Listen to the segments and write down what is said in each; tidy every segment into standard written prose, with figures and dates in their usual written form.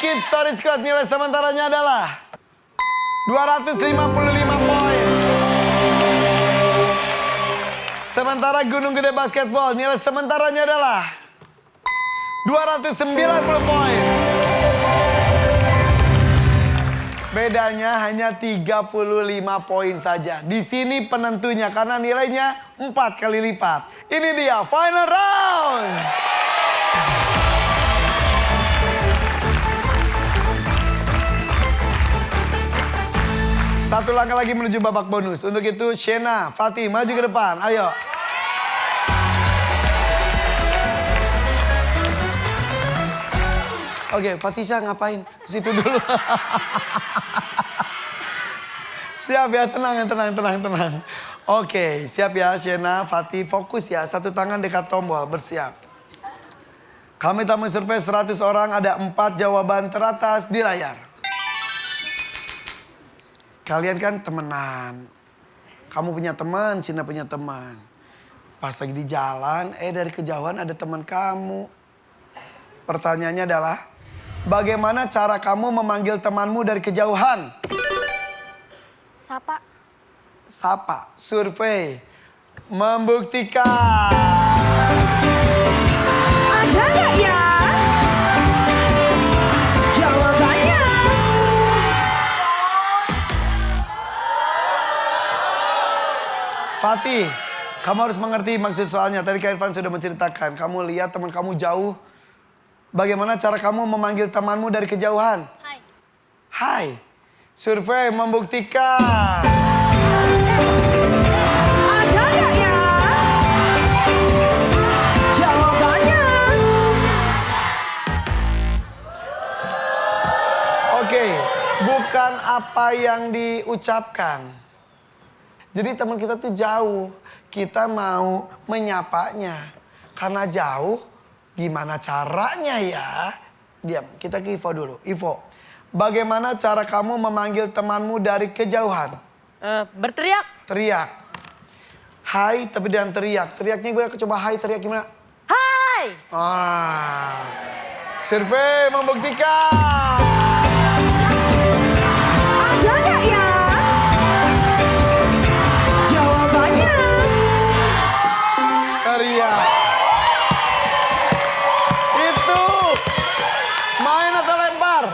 Kids Story Squad nilai sementaranya adalah 255 poin. Sementara Gunung Gede Basketball nilai sementaranya adalah 290 poin. Bedanya hanya 35 poin saja. Di sini penentunya karena nilainya 4 kali lipat. Ini dia final round. Satu langkah lagi menuju babak bonus. Untuk itu Shena, Fatih maju ke depan. Ayo. Oke, Fatisha ngapain? Situ dulu. Siap ya, tenang. Oke, siap ya Shena, Fatih, fokus ya. Satu tangan dekat tombol, bersiap. Kami tamu survei 100 orang, ada 4 jawaban teratas di layar. Kalian kan temenan. Kamu punya teman, Cina punya teman. Pas lagi di jalan, dari kejauhan ada teman kamu. Pertanyaannya adalah, bagaimana cara kamu memanggil temanmu dari kejauhan? Sapa. Sapa. Survei membuktikan. Ada nggak ya jawabannya? Fatih, kamu harus mengerti maksud soalnya. Tadi Kak Irfan sudah menceritakan. Kamu lihat teman kamu jauh. Bagaimana cara kamu memanggil temanmu dari kejauhan? Hai. Hai. Survei membuktikan. Ada nggak ya jawabannya? Oke, bukan apa yang diucapkan. Jadi teman kita tuh jauh. Kita mau menyapanya. Karena jauh, gimana caranya ya? Diam, kita ke Ivo dulu. Ivo, bagaimana cara kamu memanggil temanmu dari kejauhan? Berteriak. Teriak. Hai, tapi dengan teriak. Teriaknya gue coba hai, teriak gimana? Hai. Survei membuktikan. Ada nggak ya jawabannya? Teriak. Itu main atau lempar?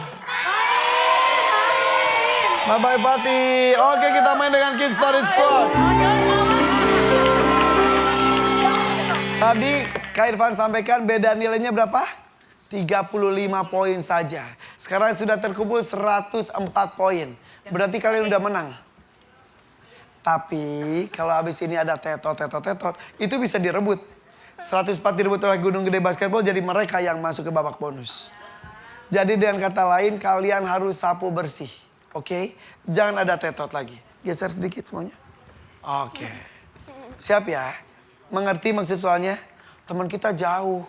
Bye-bye Fatih. Oke, kita main dengan Kids Story Squad. Tadi Kak Irfan sampaikan beda nilainya berapa? 35 poin saja. Sekarang sudah terkumpul 104 poin. Berarti kalian udah menang. Tapi kalau habis ini ada tetot, itu bisa direbut. 104 direbut oleh Gunung Gede Basketball, jadi mereka yang masuk ke babak bonus. Jadi dengan kata lain kalian harus sapu bersih. Oke? Jangan ada tetot lagi. Geser sedikit semuanya. Oke. Siap ya? Mengerti maksud soalnya? Teman kita jauh.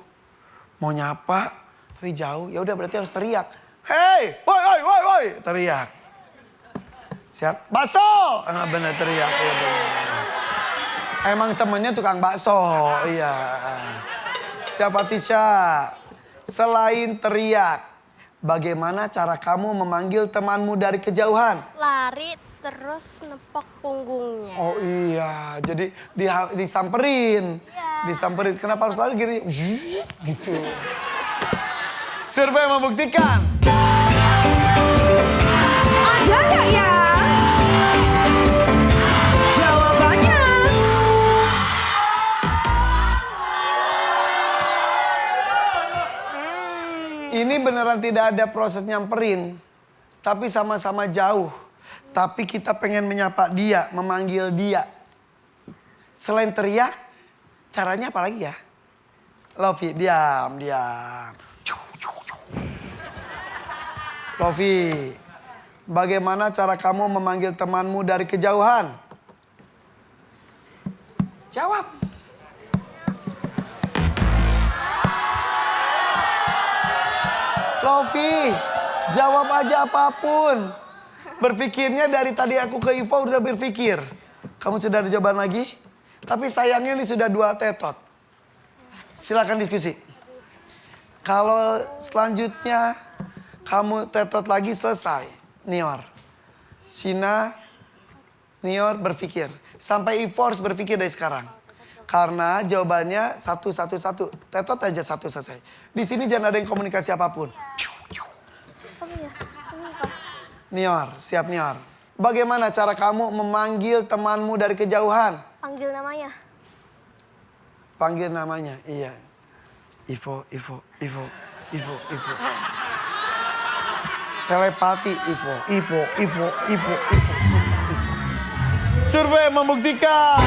Mau nyapa, tapi jauh. Ya udah berarti harus teriak. Hei, woi, teriak. Siap? Bakso! Bener teriak. Ya, bener. Emang temennya tukang bakso. Iya. Siap Fatisha. Selain teriak, bagaimana cara kamu memanggil temanmu dari kejauhan? Lari terus nepok punggungnya. Oh iya, jadi disamperin. Iya. Disamperin. Kenapa harus lari gini? Gitu. Survei membuktikan. Ada nggak ya jawabannya? Ini beneran tidak ada proses nyamperin. Tapi sama-sama jauh. Tapi kita pengen menyapa dia, memanggil dia. Selain teriak, caranya apa lagi ya? Lovi, diam. Lovi, bagaimana cara kamu memanggil temanmu dari kejauhan? Jawab. Lovi, jawab aja apapun. Berpikirnya dari tadi aku ke Ivo udah berpikir. Kamu sudah ada jawaban lagi? Tapi sayangnya ini sudah 2 tetot. Silakan diskusi. Kalau selanjutnya Kamu tetot lagi selesai. Nior. Sina, Nior berpikir. Sampai E-Force berpikir dari sekarang. Karena jawabannya satu. Tetot aja satu selesai. Di sini jangan ada yang komunikasi apapun. Oh iya, ini Kak. Nior, siap Nior. Bagaimana cara kamu memanggil temanmu dari kejauhan? Panggil namanya. Panggil namanya, iya. Ivo. Telepati Ivo. Survei membuktikan.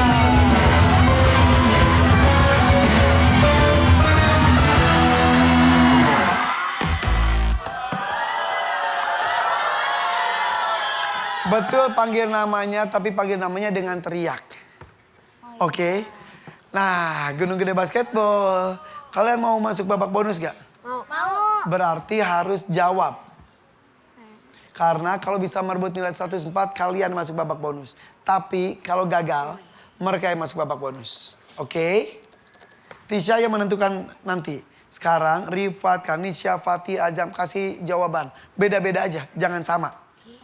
Betul panggil namanya, tapi panggil namanya dengan teriak. Oke. Nah, Gunung Gede Basketball. Kalian mau masuk babak bonus gak? Mau. Berarti harus jawab. Karena kalau bisa merebut nilai 104, kalian masuk babak bonus. Tapi kalau gagal, mereka yang masuk babak bonus. Oke? Tisha yang menentukan nanti. Sekarang Rifat, Kanisha, Fatih, Azam kasih jawaban. Beda-beda aja, jangan sama.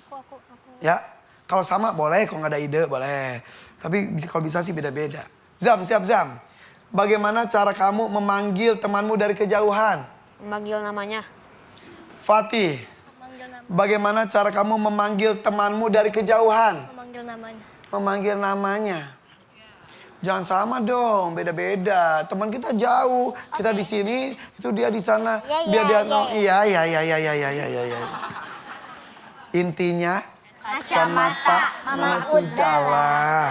Aku. Ya, kalau sama boleh, kalau nggak ada ide boleh. Tapi kalau bisa sih beda-beda. Zam, siap Zam. Bagaimana cara kamu memanggil temanmu dari kejauhan? Memanggil namanya. Fatih, bagaimana cara kamu memanggil temanmu dari kejauhan? Memanggil namanya. Memanggil namanya. Jangan sama dong, beda-beda. Teman kita jauh, kita di sini, itu dia di sana. Biar dia iya. Intinya kacamata Mama Sudahlah.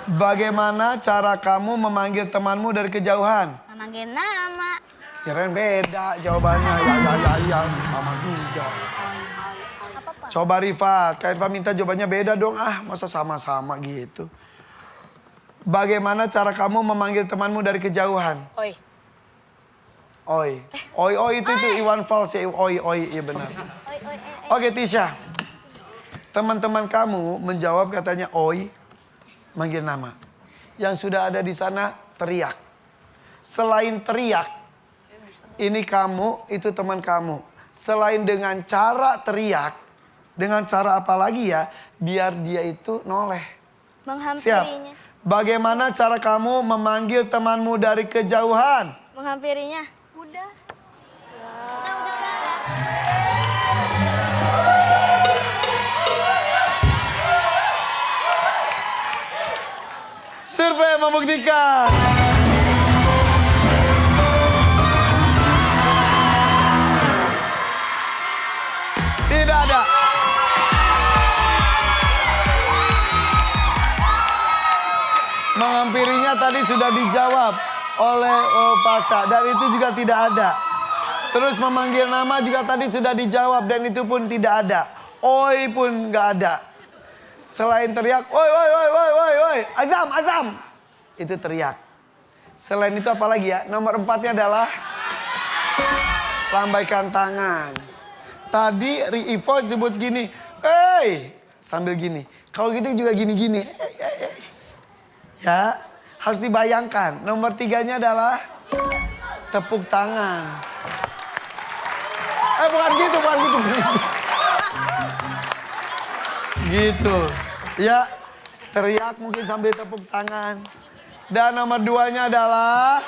Bagaimana cara kamu memanggil temanmu dari kejauhan? Memanggil nama. Kirain beda jawabannya. Ya, sama juga. Coba Rifat, Kak Irfa minta jawabannya beda dong. Masa sama-sama gitu. Bagaimana cara kamu memanggil temanmu dari kejauhan? Oi. Oi itu Iwan Fals ya. Oi, iya benar. Oke Tisha. Teman-teman kamu menjawab katanya oi, manggil nama. Yang sudah ada di sana teriak. Selain teriak, ini kamu, itu teman kamu. Selain dengan cara teriak, dengan cara apa lagi ya, biar dia itu noleh. Menghampirinya. Siap. Bagaimana cara kamu memanggil temanmu dari kejauhan? Menghampirinya. Udah. Survei membuktikan. Tidak ada. Menghampirinya tadi sudah dijawab oleh Faksa dan itu juga tidak ada. Terus memanggil nama juga tadi sudah dijawab dan itu pun tidak ada. Oi pun nggak ada. Selain teriak, oi, Azam. Itu teriak. Selain itu apa lagi ya? Nomor 4-nya adalah lambaikan tangan. Tadi Ivo sebut gini, sambil gini. Kalau gitu juga gini-gini. Ya, harus dibayangkan. Nomor 3-nya adalah tepuk tangan. Bukan gitu. Gitu. Ya, teriak mungkin sambil tepuk tangan. Dan nomor 2-nya adalah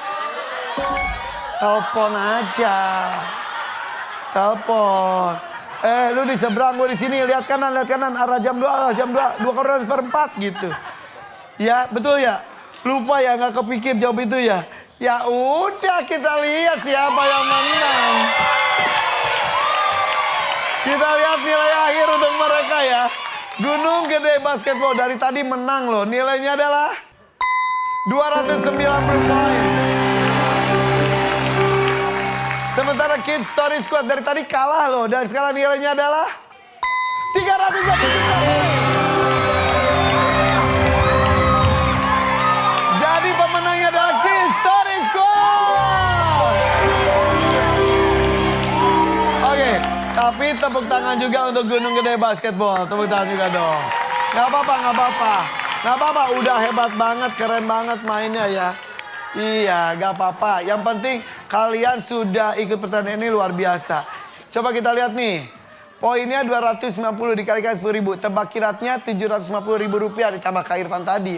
telepon aja. Telepon. Lu di seberang, gue di sini. Lihat kanan. Arah jam 2. 2 kurang 4 gitu. Ya, betul ya? Lupa ya, nggak kepikir jawab itu ya? Ya udah, kita lihat siapa yang menang. Kita lihat nilai akhir untuk mereka ya. Gunung Gede Basketball dari tadi menang loh. Nilainya adalah 290 poin. Sementara Kids Story Squad dari tadi kalah loh. Dan sekarang nilainya adalah 320 poin. Jadi pemenangnya adalah Kids Story Squad. Oke, tapi tepuk tangan juga untuk Gunung Gede Basketball. Tepuk tangan juga dong. Gak apa-apa, udah hebat banget, keren banget mainnya ya. Iya, gak apa-apa. Yang penting kalian sudah ikut pertandingan ini luar biasa. Coba kita lihat nih. Poinnya 250 dikalikan 10.000. Tebak kiratnya 750.000 rupiah ditambah Kak Irfan tadi.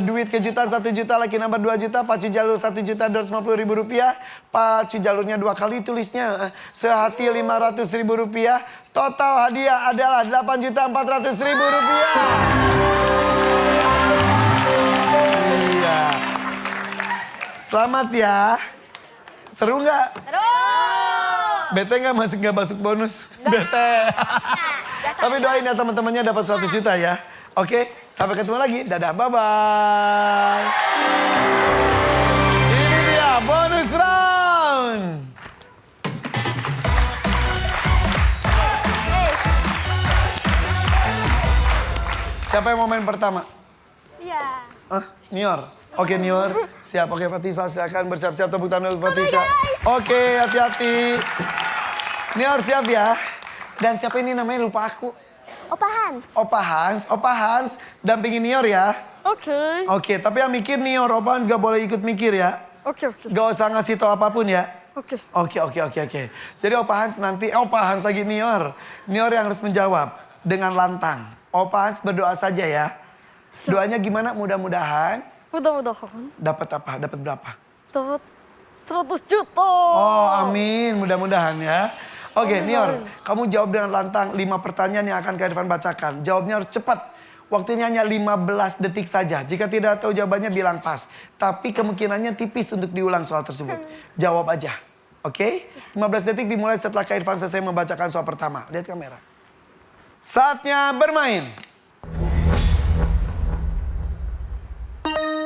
Duit kejutan 1 juta, lucky number 2 juta, pacu jalur 1.250.000 rupiah. Pacu jalurnya 2 kali tulisnya. Sehati 500.000 rupiah. Total hadiah adalah 8.400.000 rupiah. Iya. Selamat ya. Seru nggak? Terus. Bete nggak masuk bonus? Bete. Tapi doain ya teman-temannya dapat 100 juta ya. Oke, sampai ketemu lagi. Dadah, bye-bye. Ini dia bonus round. Siapa yang mau main pertama? Iya. Nior. Oke, Nior. Siap. Oke, Fatisa silakan bersiap-siap tepuk tangan untuk Fatisa. Oke, hati-hati. Nior siap ya. Dan siapa ini namanya lupa aku. Opa Hans. Opa Hans dampingin Nior ya. Oke. Oke, tapi yang mikir Nior, Opa Hans gak boleh ikut mikir ya. Oke. Gak usah ngasih tahu apapun ya. Oke. Oke. Jadi Opa Hans nanti, Opa Hans lagi Nior. Nior yang harus menjawab dengan lantang. Opa Hans berdoa saja ya. Doanya gimana? Mudah-mudahan. Mudah-mudahan Dapat apa? Dapat berapa? dapat 100 juta. Oh, amin. Mudah-mudahan ya. Oke, Nior, kamu jawab dengan lantang 5 pertanyaan yang akan Kak Irfan bacakan. Jawabnya harus cepat. Waktunya hanya 15 detik saja. Jika tidak tahu jawabannya bilang pas. Tapi kemungkinannya tipis untuk diulang soal tersebut. Jawab aja. Oke? 15 detik dimulai setelah Kak Irfan selesai membacakan soal pertama. Lihat kamera. Saatnya bermain.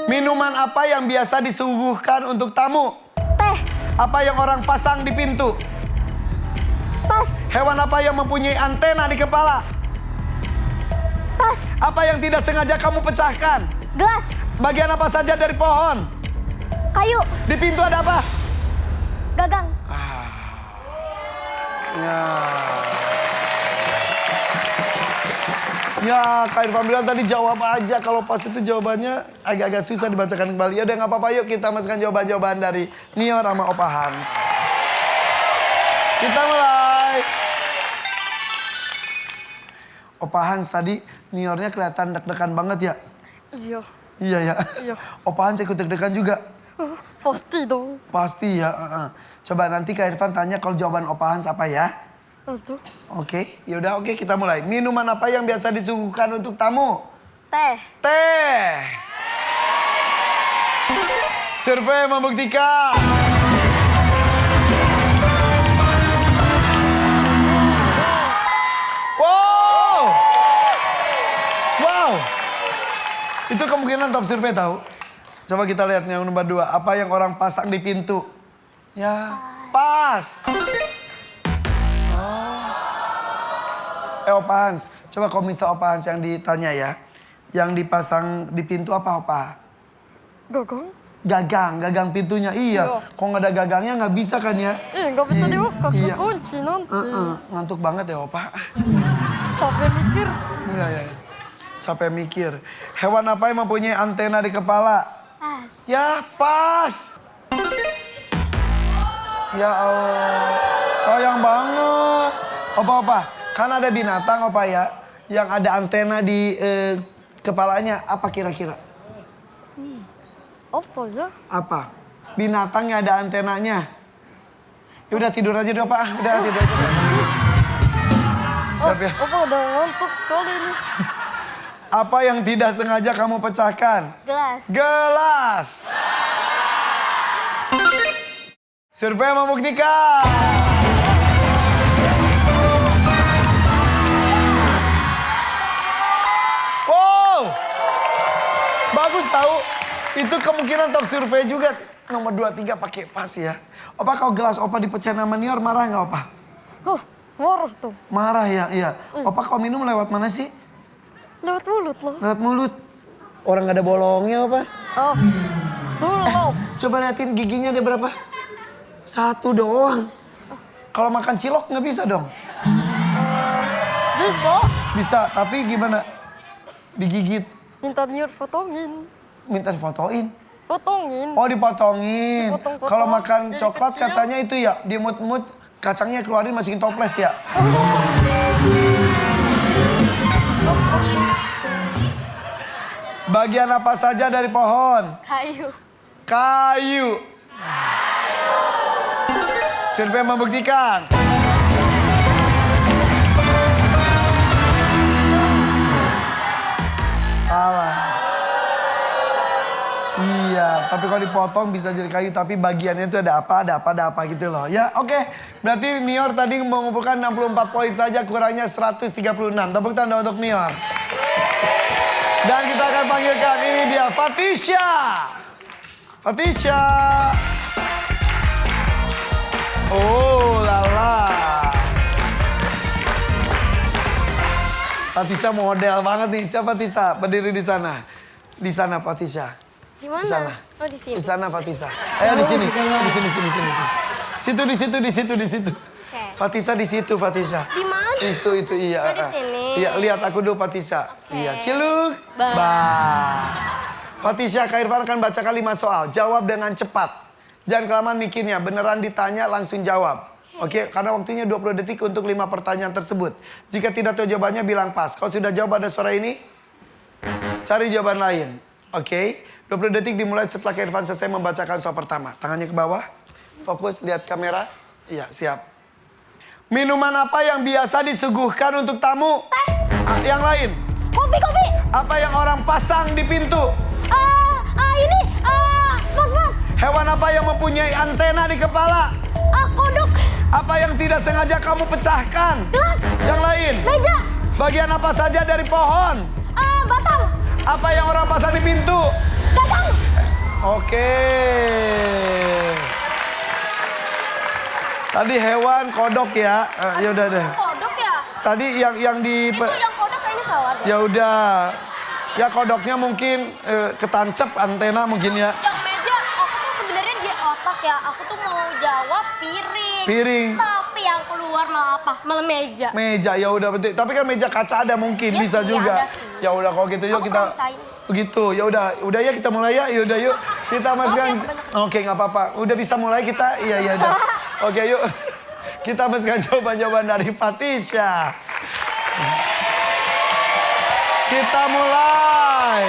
Minuman apa yang biasa disuguhkan untuk tamu? Teh. Apa yang orang pasang di pintu? Pas. Hewan apa yang mempunyai antena di kepala? Pas. Apa yang tidak sengaja kamu pecahkan? Gelas. Bagian apa saja dari pohon? Kayu. Di pintu ada apa? Gagang. Ya, Kak Irfan bilang tadi jawab aja. Kalau pas itu jawabannya agak-agak susah dibacakan kembali. Ya udah nggak apa-apa, yuk kita masukkan jawaban-jawaban dari Nior sama Opa Hans. Kita mulai. Opa Hans tadi Niornya kelihatan deg-degan banget ya. Iya. Iya ya. Iya. Opa Hans ikut deg-degan juga. Pasti dong. Pasti ya. Coba nanti Kak Irfan tanya kalau jawaban Opa Hans apa ya. Aduh. Oke, yaudah oke kita mulai. Minuman apa yang biasa disuguhkan untuk tamu? Teh. Teh. Survei membuktikan. Wow. Itu kemungkinan top survei tahu. Coba kita lihat yang nomor 2. Apa yang orang pasang di pintu? Ya, pas. Opa Hans, coba kalau misal Opa Hans yang ditanya ya. Yang dipasang di pintu apa Opa? Gagang. Gagang pintunya. Iya. Kalau nggak ada gagangnya nggak bisa kan ya? Nggak bisa dibuka, Iya. kekunci nanti. Ngantuk banget ya Opa. Capek mikir. Iya. Sampai mikir. Hewan apa yang mempunyai antena di kepala? Pas. Ya pas. Ya Allah. Sayang banget. Opa. Kan ada binatang Opa ya. Yang ada antena di kepalanya. Apa kira-kira? Apa ya? Apa? Binatang yang ada antenanya. Ya udah tidur aja deh Pak. Udah tidur aja. Siap ya. Apa udah ngantuk sekali ini. Apa yang tidak sengaja kamu pecahkan? Gelas. Gelas. Survei membuktikan. Wow. Bagus tahu. Itu kemungkinan top survei juga. Nomor 2, 3 pakai pas ya. Opa kalau gelas Opa dipecahin sama Nior marah nggak Opa? Marah tuh. Marah ya, iya. Opa kalau minum lewat mana sih? Lewat mulut loh. Lewat mulut. Orang nggak ada bolongnya Opa. Oh, sulap. Coba liatin giginya ada berapa? 1 doang. Kalau makan cilok nggak bisa dong? Bisa. Bisa, tapi gimana? Digigit. Minta Nior fotongin. Minta fotoin. Potongin. Oh dipotongin. Dipotong-potong, Kalau makan jadi coklat kecil. katanya itu ya dimut-mut kacangnya keluarin masukin toples ya. Bagian apa saja dari pohon? Kayu. Kayu. Survei membuktikan. Salah. Iya, tapi kalau dipotong bisa jadi kayu, tapi bagiannya itu ada apa gitu loh. Ya, oke. Berarti Nior tadi mengumpulkan 64 poin saja, kurangnya 136. Tepuk tanda untuk Nior. Dan kita akan panggilkan, ini dia Fatisha. Fatisha. Oh, lala. Fatisha model banget nih. Siapa Fatisha? Berdiri di sana. Di sana Fatisha. Di mana? Di sana. Oh, di sini. Di sana Fatisha. Di sini. Di sini. Di situ. Fatisha di situ, Fatisha. Di mana? Itu iya. Oh, di sini. Iya, lihat aku dulu Fatisha. Iya, ciluk. Fatisha, Kak Irfan akan bacakan 5 soal. Jawab dengan cepat. Jangan kelamaan mikirnya, beneran ditanya langsung jawab. Oke, karena waktunya 20 detik untuk 5 pertanyaan tersebut. Jika tidak tahu jawabannya bilang pas. Kalau sudah jawab ada suara ini, cari jawaban lain. Oke, 20 detik dimulai setelah Kak Irfan selesai membacakan soal pertama. Tangannya ke bawah, fokus, lihat kamera. Iya, siap. Minuman apa yang biasa disuguhkan untuk tamu? Yang lain. Kopi. Apa yang orang pasang di pintu? Mas. Hewan apa yang mempunyai antena di kepala? Kodok. Apa yang tidak sengaja kamu pecahkan? Gelas. Yang lain. Meja. Bagian apa saja dari pohon? Batang. Apa yang orang pasang di pintu? Gagang. Oke. Tadi hewan kodok ya. Ya udah deh. Kodok ya? Tadi yang di Itu yang kodok kayaknya salah deh. ya udah. Ya kodoknya mungkin ketancep antena mungkin ya. Yang meja, aku tuh sebenarnya dia otak ya. Aku tuh mau jawab piring. Piring. Tapi yang keluar malah apa? Malah meja. Meja ya udah betul. Tapi kan meja kaca ada mungkin Iya bisa sih, juga. ada sih. Ya udah kalau gitu yuk Aku kita percayain. begitu. Ya udah ya kita mulai ya. Yaudah yuk kita masukkan. Oke nggak apa-apa. Udah bisa mulai kita. Iya udah. Oke yuk. Kita masukkan jawaban-jawaban dari Fatisha. Kita mulai.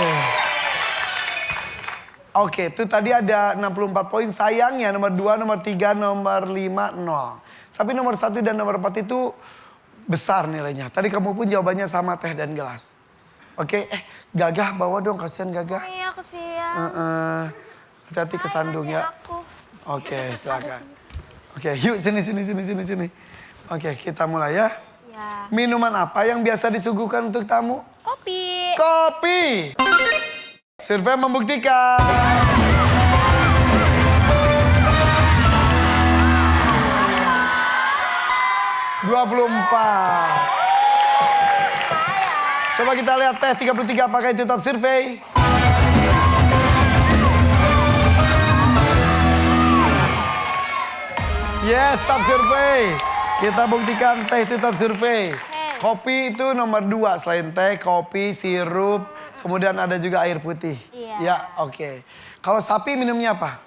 Oke, itu tadi ada 64 poin. Sayangnya nomor 2, nomor 3, nomor 5, 0. Tapi nomor 1 dan nomor 4 itu besar nilainya. Tadi kamu pun jawabannya sama teh dan gelas. Oke, Gagah bawa dong, kasihan Gagah. Iya, kesian. Hati-hati kesandung ya. Aku. Oke, silakan. Oke, yuk sini. Oke, kita mulai ya. Ya. Minuman apa yang biasa disuguhkan untuk tamu? Kopi. Kopi. Survei membuktikan. Coba kita lihat teh 33 apakah itu top survei? Yes, top survei. Kita buktikan teh itu top survei. Kopi itu nomor 2 selain teh, kopi, sirup, kemudian ada juga air putih. Iya. Ya, oke. Kalau sapi minumnya apa?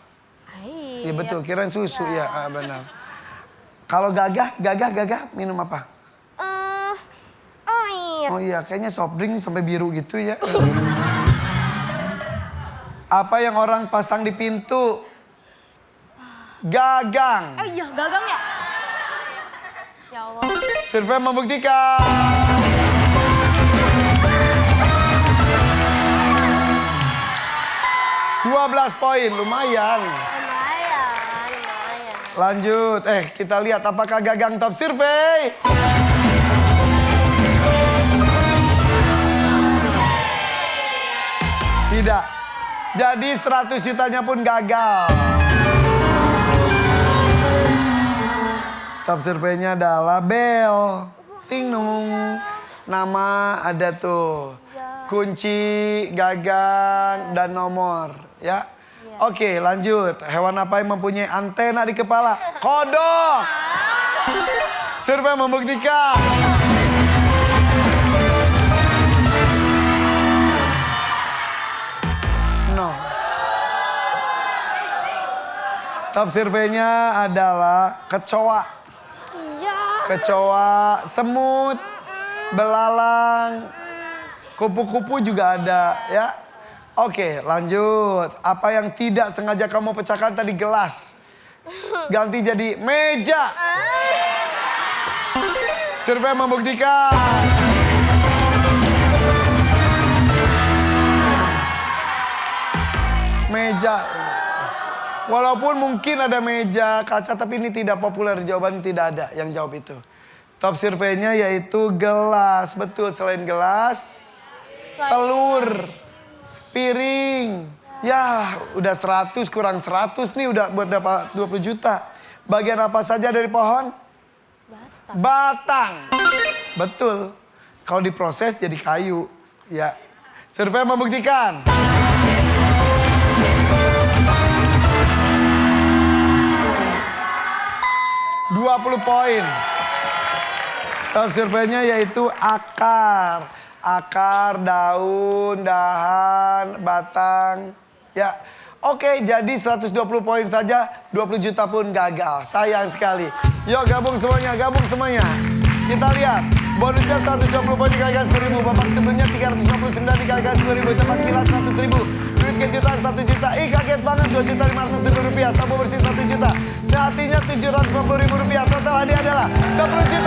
Air. Iya betul, kirain susu ya, benar. Kalau Gagah minum apa? Air. Oh iya, kayaknya soft drink sampai biru gitu ya. Apa yang orang pasang di pintu? Gagang. Iya, gagang ya? Ya Allah. Survei membuktikan. $12 poin, lumayan. Lumayan. Lanjut, kita lihat apakah Gagang top survei. Tidak. Jadi 100 jutanya pun gagal. Top surveinya adalah bel. Ting nung. Nama ada tuh. Kunci, gagang, dan nomor. Ya. Oke, lanjut. Hewan apa yang mempunyai antena di kepala? Kodok. Survei membuktikan. No. Top surveinya adalah kecoa. kecoa, semut, belalang, kupu-kupu juga ada ya. Oke, lanjut. Apa yang tidak sengaja kamu pecahkan tadi? Gelas. Ganti jadi meja. Survei membuktikan. Meja. Walaupun mungkin ada meja kaca, tapi ini tidak populer. Jawaban tidak ada yang jawab itu. Top surveinya yaitu gelas. Betul, selain gelas, telur, piring. Ya, udah 100 kurang 100 nih udah buat dapat 20 juta. Bagian apa saja dari pohon? Batang. Betul. Kalau diproses jadi kayu. Ya. Survei membuktikan. 20 poin. Top surveinya yaitu akar. Akar, daun, dahan, batang. Ya. Oke, jadi 120 poin saja, 20 juta pun gagal. Sayang sekali. Yuk gabung semuanya, gabung semuanya. Kita lihat. Bonusnya 120 poin dikalikan 10.000. Babak sebelumnya 359 dikalikan 10.000. Tebak kilat 100.000. Duit kejutan 1 juta. Ih kaget banget 2.500.000 rupiah. Sabu bersih 1 juta. Sehatinya 750.000 rupiah. Total hadiah adalah 10 juta.